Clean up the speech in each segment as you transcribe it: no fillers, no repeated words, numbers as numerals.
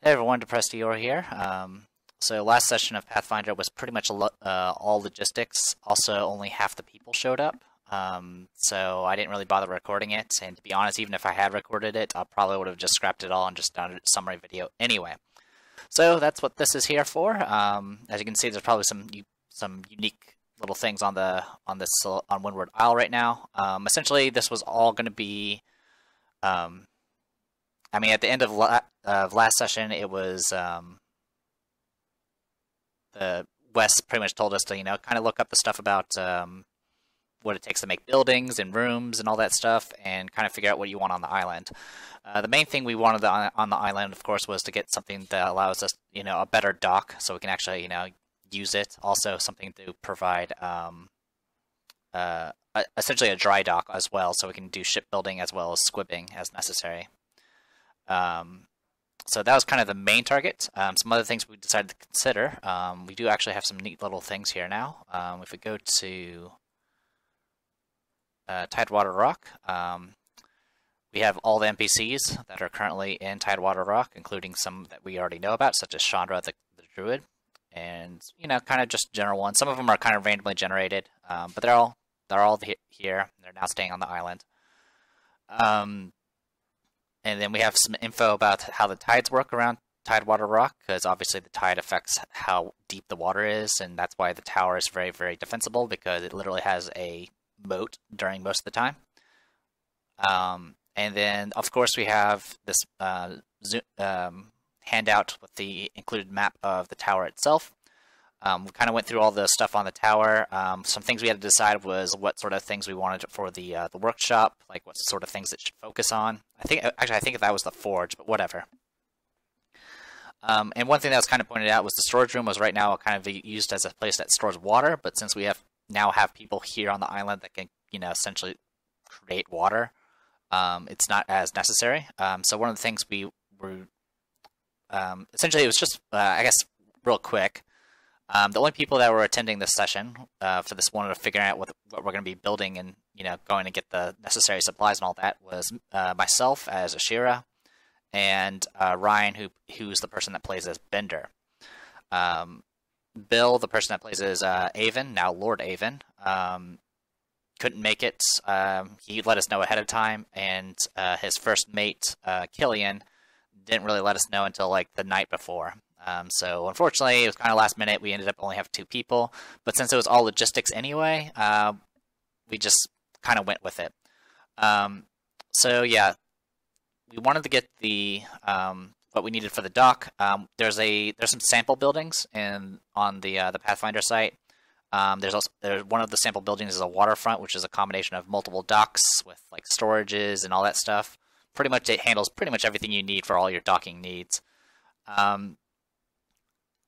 Hey everyone, Depressed Eeyore here. So last session of Pathfinder was pretty much all logistics. Also, only half the people showed up. So I didn't really bother recording it. And to be honest, even if I had recorded it, I probably would have just scrapped it all and just done a summary video anyway. So that's what this is here for. As you can see, there's probably some unique little things on Windward Isle right now. Essentially, this was all going to be. At the end of last session, it was the West pretty much told us to, kind of look up the stuff about what it takes to make buildings and rooms and all that stuff, and kind of figure out what you want on the island. The main thing we wanted on the island, of course, was to get something that allows us, a better dock, so we can actually, use it. Also, something to provide essentially a dry dock as well, so we can do shipbuilding as well as squibbing as necessary. So that was kind of the main target. Some other things we decided to consider. We do actually have some neat little things here now. If we go to Tidewater Rock, we have all the NPCs that are currently in Tidewater Rock, including some that we already know about, such as Chandra the Druid, and kind of just general ones. Some of them are kind of randomly generated, but they're all here. They're now staying on the island. And then we have some info about how the tides work around Tidewater Rock, because obviously the tide affects how deep the water is, and that's why the tower is very, very defensible, because it literally has a moat during most of the time. And then, of course, we have this handout with the included map of the tower itself. We kind of went through all the stuff on the tower. Some things we had to decide was what sort of things we wanted for the workshop, like what sort of things it should focus on. I think that was the forge, but whatever. And one thing that was kind of pointed out was the storage room was right now kind of used as a place that stores water, but since we now have people here on the island that can essentially create water, it's not as necessary. So one of the things we were essentially, it was just I guess real quick. The only people that were attending this session for this one to figure out what we're going to be building and going to get the necessary supplies and all that was myself as Ashera and Ryan, who's the person that plays as Bender. Bill, the person that plays as Avon, now Lord Avon, couldn't make it. He let us know ahead of time, and his first mate, Killian, didn't really let us know until like the night before. So unfortunately, it was kind of last minute. We ended up only having 2 people, but since it was all logistics anyway, we just kind of went with it. So yeah, we wanted to get the what we needed for the dock. There's some sample buildings on the Pathfinder site. There's one of the sample buildings is a waterfront, which is a combination of multiple docks with like storages and all that stuff. Pretty much it handles pretty much everything you need for all your docking needs.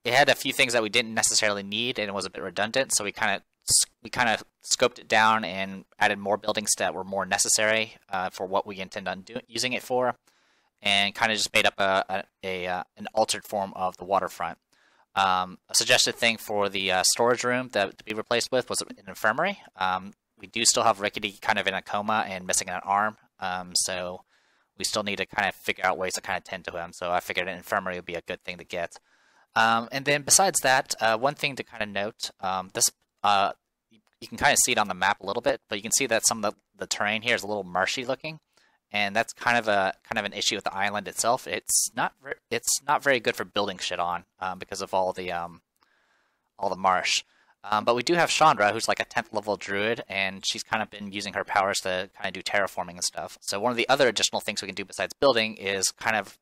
It had a few things that we didn't necessarily need, and it was a bit redundant. So we kind of scoped it down and added more buildings that were more necessary for what we intend on using it for, and kind of just made up an altered form of the waterfront. A suggested thing for the storage room to be replaced with was an infirmary. We do still have Rickety kind of in a coma and missing an arm, so we still need to kind of figure out ways to kind of tend to him. So I figured an infirmary would be a good thing to get. And then besides that, one thing to kind of note, you can kind of see it on the map a little bit, but you can see that some of the terrain here is a little marshy looking, and that's kind of an issue with the island itself. It's not very good for building shit on because of all the marsh. But we do have Chandra, who's like a 10th level druid, and she's kind of been using her powers to kind of do terraforming and stuff. So one of the other additional things we can do besides building is kind of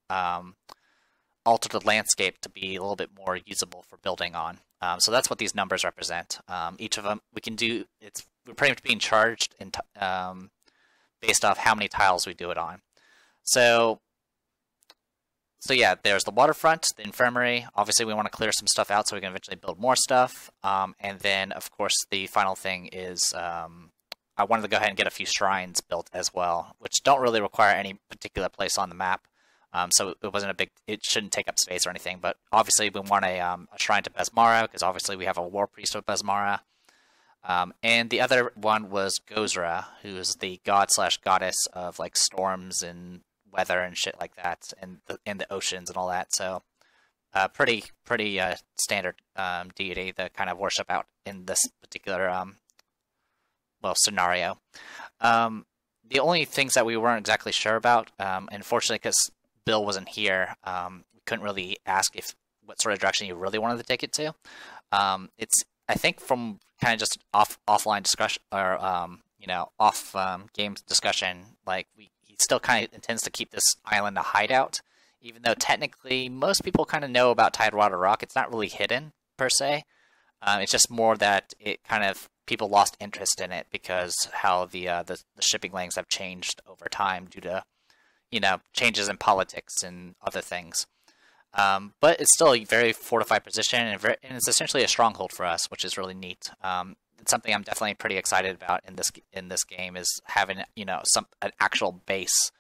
alter the landscape to be a little bit more usable for building on. So that's what these numbers represent. Each of them we can do. We're pretty much being charged based off how many tiles we do it on. So yeah, there's the waterfront, the infirmary. Obviously, we want to clear some stuff out so we can eventually build more stuff. And then, of course, the final thing is I wanted to go ahead and get a few shrines built as well, which don't really require any particular place on the map. So it wasn't it shouldn't take up space or anything, but obviously we want a shrine to Besmara, because obviously we have a war priest of Besmara. And the other one was Gozra, who is the god/goddess of like storms and weather and shit like that, and the oceans and all that. So pretty standard deity to kind of worship out in this particular scenario. The only things that we weren't exactly sure about, unfortunately, because Bill wasn't here, we couldn't really ask what sort of direction you really wanted to take it to. It's, I think, from kind of just offline discussion or off game discussion, like he still kind of intends to keep this island a hideout, even though technically most people kind of know about Tidewater Rock. It's not really hidden per se. It's just more that it kind of people lost interest in it because how the shipping lanes have changed over time due to changes in politics and other things. But it's still a very fortified position, and it's essentially a stronghold for us, which is really neat. It's something I'm definitely pretty excited about in this game is having an actual base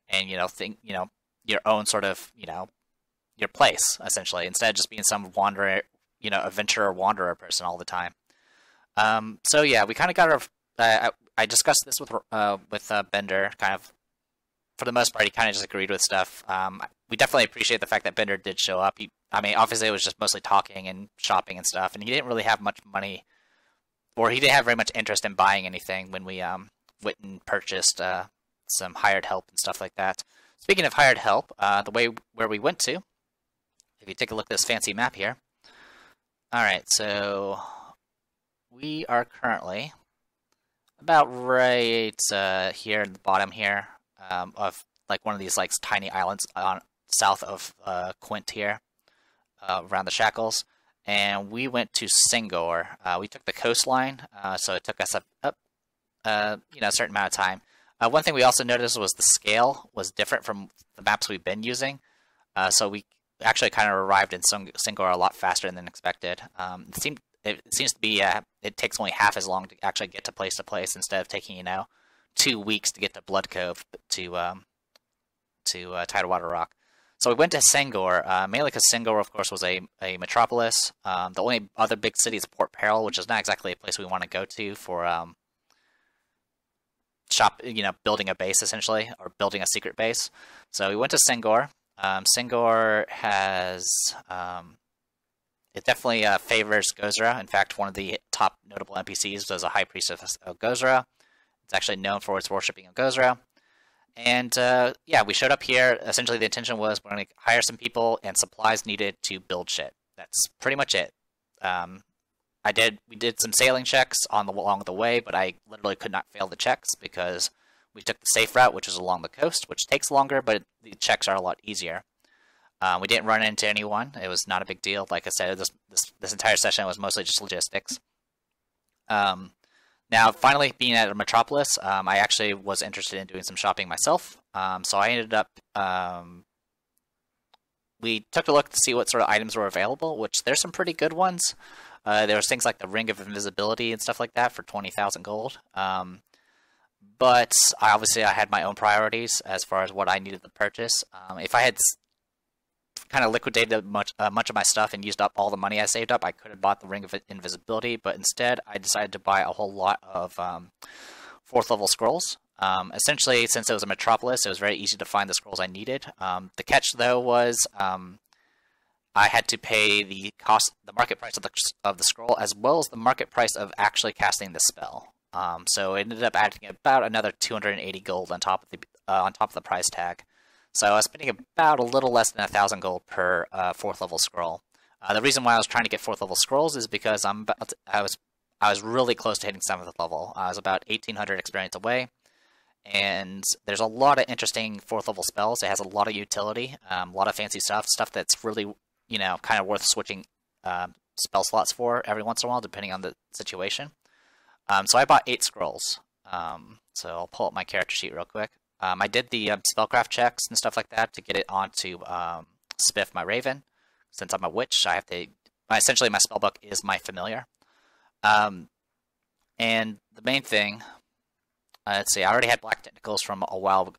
and your own sort of your place essentially, instead of just being some wanderer adventurer wanderer person all the time. So yeah, we kind of got our. I discussed this with Bender. Kind of, for the most part, he kind of just agreed with stuff. We definitely appreciate the fact that Bender did show up. Obviously, it was just mostly talking and shopping and stuff, and he didn't really have much money, or he didn't have very much interest in buying anything when we went and purchased some hired help and stuff like that. Speaking of hired help, where we went to, if you take a look at this fancy map here. All right, so we are currently about right here in the bottom here of like one of these like tiny islands south of Quint here, around the Shackles, and we went to Singor. We took the coastline, so it took us up a certain amount of time. One thing we also noticed was the scale was different from the maps we've been using, so we actually kind of arrived in Singor a lot faster than expected. It seems to be it takes only half as long to actually get to place instead of taking 2 weeks to get to Blood Cove to Tidewater Rock. So we went to Singor, mainly because Singor, of course, was a metropolis. The only other big city is Port Peril, which is not exactly a place we want to go to for building a base essentially, or building a secret base. So we went to Singor. Singor has it definitely favors Gozra. In fact, one of the top notable NPCs was a high priest of Gozra. It's actually known for its worshipping of Gozra. And yeah, we showed up here. Essentially, the intention was we're going to hire some people and supplies needed to build shit. That's pretty much it. We did some sailing checks along the way, but I literally could not fail the checks because we took the safe route, which is along the coast, which takes longer, but the checks are a lot easier. We didn't run into anyone. It was not a big deal. Like I said, this entire session was mostly just logistics. Now, finally, being at a metropolis, I actually was interested in doing some shopping myself. So I ended up... we took a look to see what sort of items were available, which there's some pretty good ones. There was things like the Ring of Invisibility and stuff like that for 20,000 gold. But obviously I had my own priorities as far as what I needed to purchase. If I had kind of liquidated much of my stuff and used up all the money I saved up, I could have bought the Ring of Invisibility, but instead I decided to buy a whole lot of 4th level scrolls. Essentially, since it was a metropolis, it was very easy to find the scrolls I needed. The catch, though, was I had to pay the market price of the scroll, as well as the market price of actually casting the spell. So it ended up adding about another 280 gold on top of the price tag. So I was spending about a little less than 1,000 gold per 4th level scroll. The reason why I was trying to get 4th level scrolls is because I was really close to hitting 7th level. I was about 1,800 experience away, and there's a lot of interesting 4th level spells. It has a lot of utility, a lot of fancy stuff that's really kind of worth switching spell slots for every once in a while, depending on the situation. So I bought 8 scrolls. So I'll pull up my character sheet real quick. I did the spellcraft checks and stuff like that to get it onto Spiff, my Raven. Since I'm a witch, I have to... Essentially, my spellbook is my familiar. And the main thing... let's see, I already had Black Tentacles from a while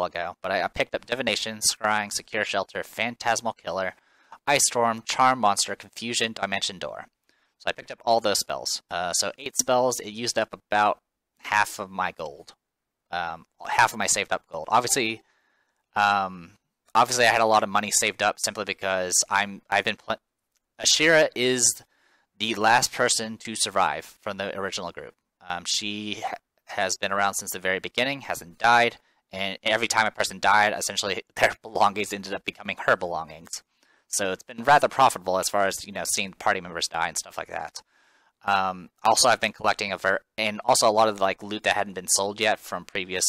ago, but I picked up Divination, Scrying, Secure Shelter, Phantasmal Killer, Ice Storm, Charm Monster, Confusion, Dimension Door. So I picked up all those spells. So 8 spells, it used up about half of my gold. Half of my saved up gold. Obviously, Obviously, I had a lot of money saved up simply because Ashera is the last person to survive from the original group. She has been around since the very beginning, hasn't died, and every time a person died, essentially their belongings ended up becoming her belongings. So it's been rather profitable as far as, seeing party members die and stuff like that. Also, I've been collecting and also a lot of like loot that hadn't been sold yet from previous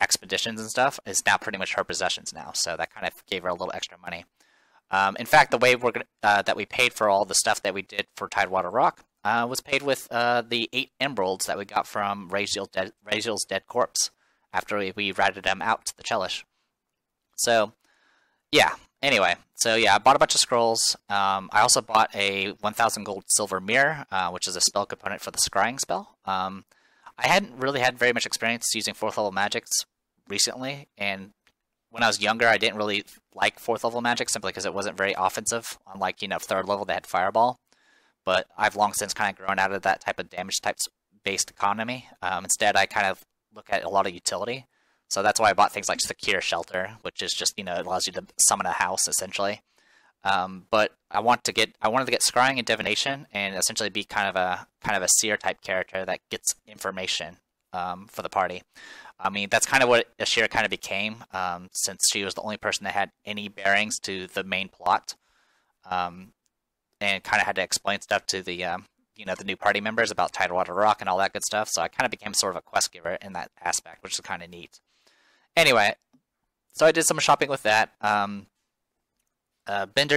expeditions and stuff is now pretty much her possessions now. So that kind of gave her a little extra money. In fact, the way that we paid for all the stuff that we did for Tidewater Rock was paid with the 8 emeralds that we got from Raziel's dead corpse after we ratted him out to the Chelish. So, yeah. Anyway, so yeah, I bought a bunch of scrolls. I also bought a 1,000 gold silver mirror, which is a spell component for the scrying spell. I hadn't really had very much experience using 4th level magics recently, and when I was younger, I didn't really like 4th level magic simply because it wasn't very offensive. Unlike 3rd level, they had Fireball. But I've long since kind of grown out of that type of damage types based economy. Instead, I kind of look at a lot of utility. So that's why I bought things like Secure Shelter, which is just it allows you to summon a house essentially. But I wanted to get Scrying and Divination, and essentially be kind of a seer type character that gets information for the party. I mean, that's kind of what Ashera kind of became, since she was the only person that had any bearings to the main plot, and kind of had to explain stuff to the the new party members about Tidewater Rock and all that good stuff. So I kind of became sort of a quest giver in that aspect, which is kind of neat. Anyway, so I did some shopping with that. Bender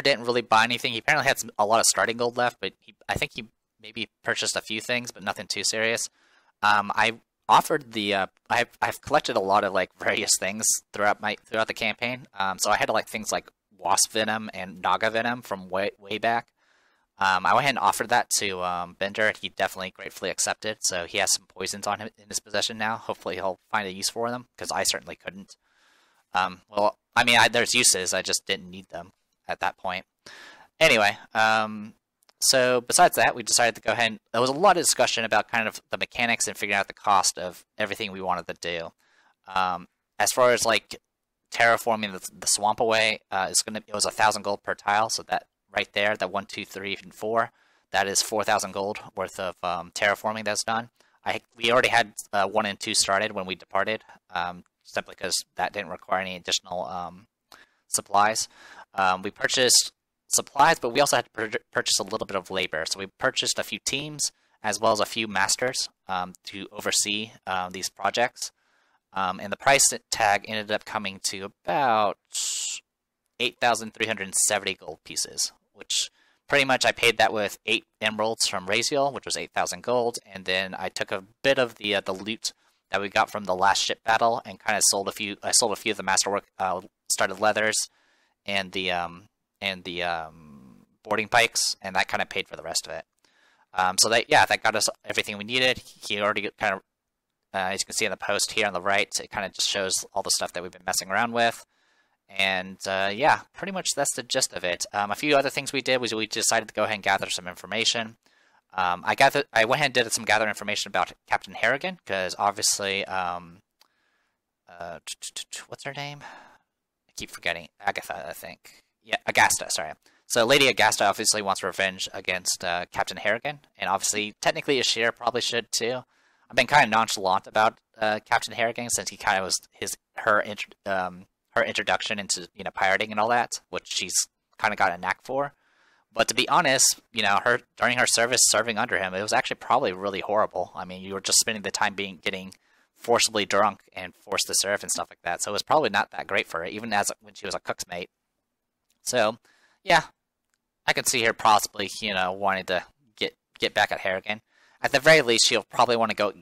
didn't really buy anything. He apparently had a lot of starting gold left, but I think he maybe purchased a few things, but nothing too serious. I offered I've collected a lot of like various things throughout the campaign. So I had like things like wasp venom and naga venom from way back. I went ahead and offered that to Bender, and he definitely gratefully accepted. So he has some poisons on him in his possession now. Hopefully he'll find a use for them, because I certainly couldn't. Well, I mean, there's uses, I just didn't need them at that point. Anyway, so besides that, we decided to go ahead and there was a lot of discussion about kind of the mechanics and figuring out the cost of everything we wanted to do. As far as like terraforming the swamp away, it was 1,000 gold per tile, so that right there, that 1, 2, 3, and 4, that is 4,000 gold worth of terraforming that's done. We already had 1 and 2 started when we departed, simply because that didn't require any additional supplies. We purchased supplies, but we also had to purchase a little bit of labor. So we purchased a few teams as well as a few masters to oversee these projects. And the price tag ended up coming to about 8,370 gold pieces, which pretty much I paid that with 8 emeralds from Raziel, which was 8,000 gold, and then I took a bit of the loot that we got from the last ship battle and kind of sold a few. I sold a few of the masterwork started leathers and the boarding pikes, and that kind of paid for the rest of it. So that got us everything we needed. He already kind of, as you can see in the post here on the right, it kind of just shows all the stuff that we've been messing around with. And yeah, pretty much that's the gist of it. A few other things we did was we decided to go ahead and gather some information. I went ahead and did some gather information about Captain Harrigan, because obviously, what's her name? I keep forgetting. Agatha, I think. Yeah, Agasta, sorry. So Lady Agasta obviously wants revenge against Captain Harrigan, and obviously, technically, Ashera probably should too. I've been kind of nonchalant about Captain Harrigan since he kind of was her introduction into pirating and all that, which she's kind of got a knack for. But to be honest, her during her service serving under him, it was actually probably really horrible. I mean, you were just spending the time getting forcibly drunk and forced to serve and stuff like that. So it was probably not that great for her, even when she was a cook's mate. So yeah, I can see her possibly wanting to get back at Harrigan. At the very least, she'll probably want to go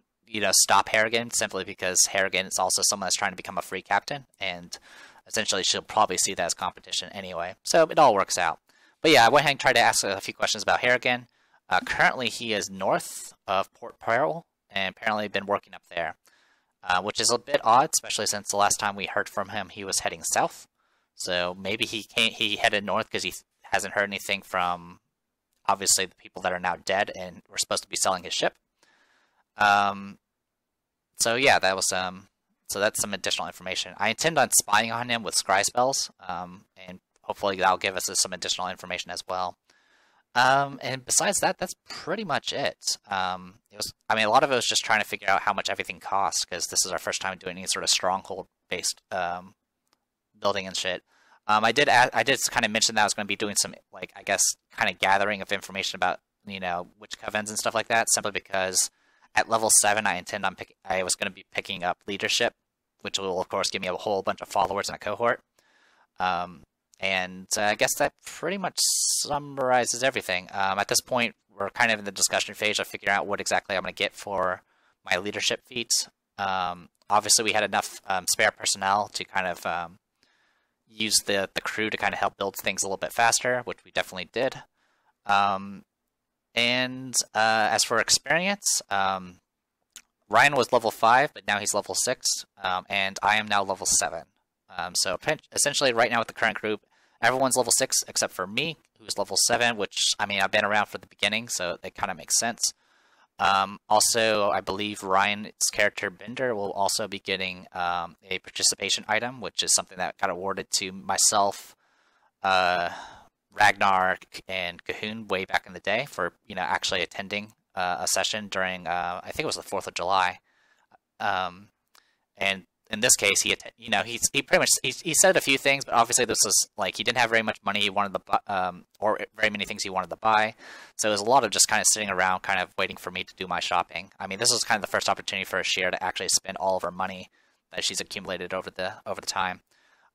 stop Harrigan, simply because Harrigan is also someone that's trying to become a free captain, and essentially she'll probably see that as competition anyway. So it all works out. But yeah, I went ahead and tried to ask a few questions about Harrigan. Currently, he is north of Port Peril, and apparently been working up there, which is a bit odd, especially since the last time we heard from him, he was heading south. So maybe he headed north because he hasn't heard anything from, obviously, the people that are now dead, and we're supposed to be selling his ship. So yeah, that was So that's some additional information. I intend on spying on him with scry spells, and hopefully that'll give us some additional information as well. And besides that, that's pretty much it. I mean, a lot of it was just trying to figure out how much everything costs, because this is our first time doing any sort of stronghold-based building and shit. I did kind of mention that I was going to be doing some, like, I guess, kind of gathering of information about, you know, witch covens and stuff like that, simply because at level 7, I was going to be picking up leadership, which will, of course, give me a whole bunch of followers in a cohort. And I guess that pretty much summarizes everything. At this point, we're kind of in the discussion phase of figuring out what exactly I'm going to get for my leadership feats. Obviously, we had enough spare personnel to kind of use the crew to kind of help build things a little bit faster, which we definitely did. And as for experience, Ryan was level 5, but now he's level 6, and I am now level 7. So essentially, right now with the current group, everyone's level 6 except for me, who's level 7, which, I mean, I've been around for the beginning, so it kind of makes sense. Also, I believe Ryan's character, Bender, will also be getting a participation item, which is something that got awarded to myself, Ragnar, and Cahoon way back in the day for, you know, actually attending a session during, I think it was the 4th of July. And in this case, he pretty much he said a few things, but obviously this was like he didn't have very much money he wanted to or very many things he wanted to buy, so it was a lot of just kind of sitting around, kind of waiting for me to do my shopping. I mean, this was kind of the first opportunity for Ashera to actually spend all of her money that she's accumulated over the time.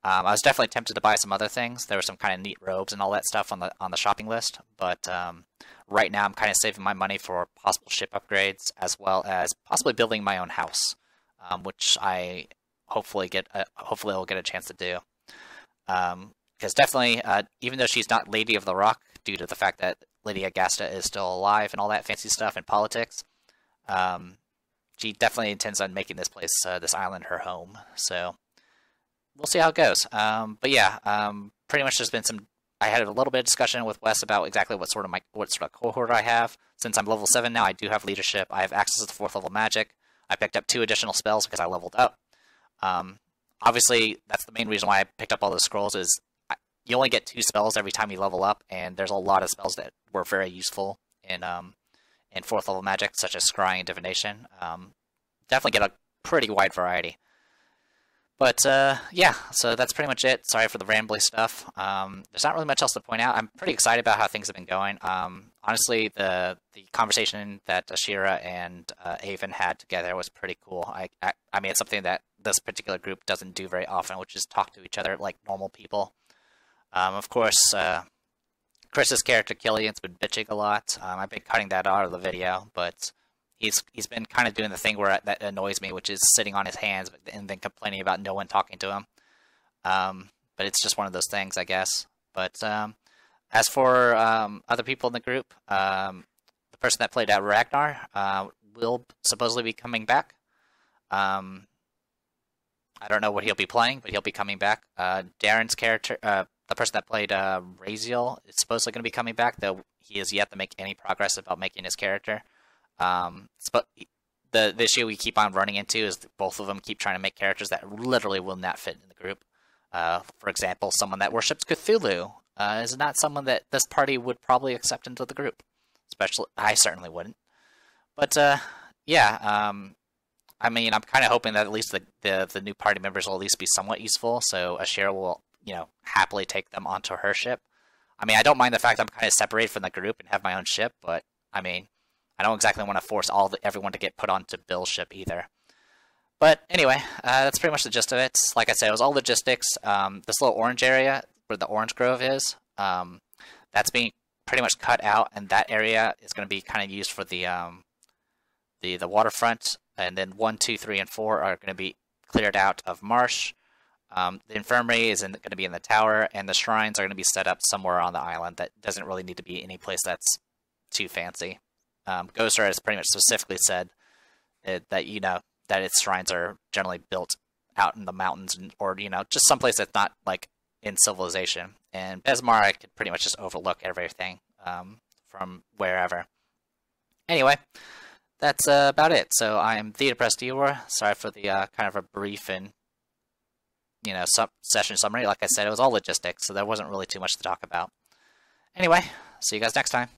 I was definitely tempted to buy some other things. There were some kind of neat robes and all that stuff on the shopping list, but right now I'm kind of saving my money for possible ship upgrades, as well as possibly building my own house, which I hopefully I'll get a chance to do. Because definitely, even though she's not Lady of the Rock, due to the fact that Lady Agasta is still alive and all that fancy stuff in politics, she definitely intends on making this place, this island, her home. So we'll see how it goes. But yeah, pretty much there's been some. I had a little bit of discussion with Wes about exactly what sort of cohort I have. Since I'm level 7 now, I do have leadership. I have access to 4th level magic. I picked up 2 additional spells because I leveled up. Obviously, that's the main reason why I picked up all those scrolls. Is you only get 2 spells every time you level up, and there's a lot of spells that were very useful in 4th level magic, such as scrying and divination. Definitely get a pretty wide variety. But yeah, so that's pretty much it. Sorry for the rambly stuff. There's not really much else to point out. I'm pretty excited about how things have been going. Honestly, the conversation that Ashera and Avon had together was pretty cool. I mean, it's something that this particular group doesn't do very often, which is talk to each other like normal people. Of course, Chris's character Killian's been bitching a lot. I've been cutting that out of the video, but he's been kind of doing the thing where that annoys me, which is sitting on his hands and then complaining about no one talking to him. But it's just one of those things, I guess. But as for other people in the group, the person that played Ragnar will supposedly be coming back. I don't know what he'll be playing, but he'll be coming back. Darren's character, the person that played Raziel, is supposedly going to be coming back, though he has yet to make any progress about making his character. But the issue we keep on running into is that both of them keep trying to make characters that literally will not fit in the group. For example, someone that worships Cthulhu is not someone that this party would probably accept into the group. Especially, I certainly wouldn't. But yeah, I mean, I'm kind of hoping that at least the new party members will at least be somewhat useful, so Ashera will, you know, happily take them onto her ship. I mean, I don't mind the fact I'm kind of separated from the group and have my own ship, but I mean, I don't exactly want to force everyone to get put onto Bill's ship either. But anyway, that's pretty much the gist of it. Like I said, it was all logistics. This little orange area where the orange grove is, that's being pretty much cut out, and that area is going to be kind of used for the waterfront. And then 1, 2, 3, and 4 are going to be cleared out of marsh. The infirmary is going to be in the tower, and the shrines are going to be set up somewhere on the island that doesn't really need to be any place that's too fancy. Ghostar has pretty much specifically said that, you know, that its shrines are generally built out in the mountains, or, you know, just someplace that's not, like, in civilization. And Besmar, I could pretty much just overlook everything from wherever. Anyway, that's about it. So I'm the Depressed Eeyore. Sorry for the kind of a brief and session summary. Like I said, it was all logistics, so there wasn't really too much to talk about. Anyway, see you guys next time.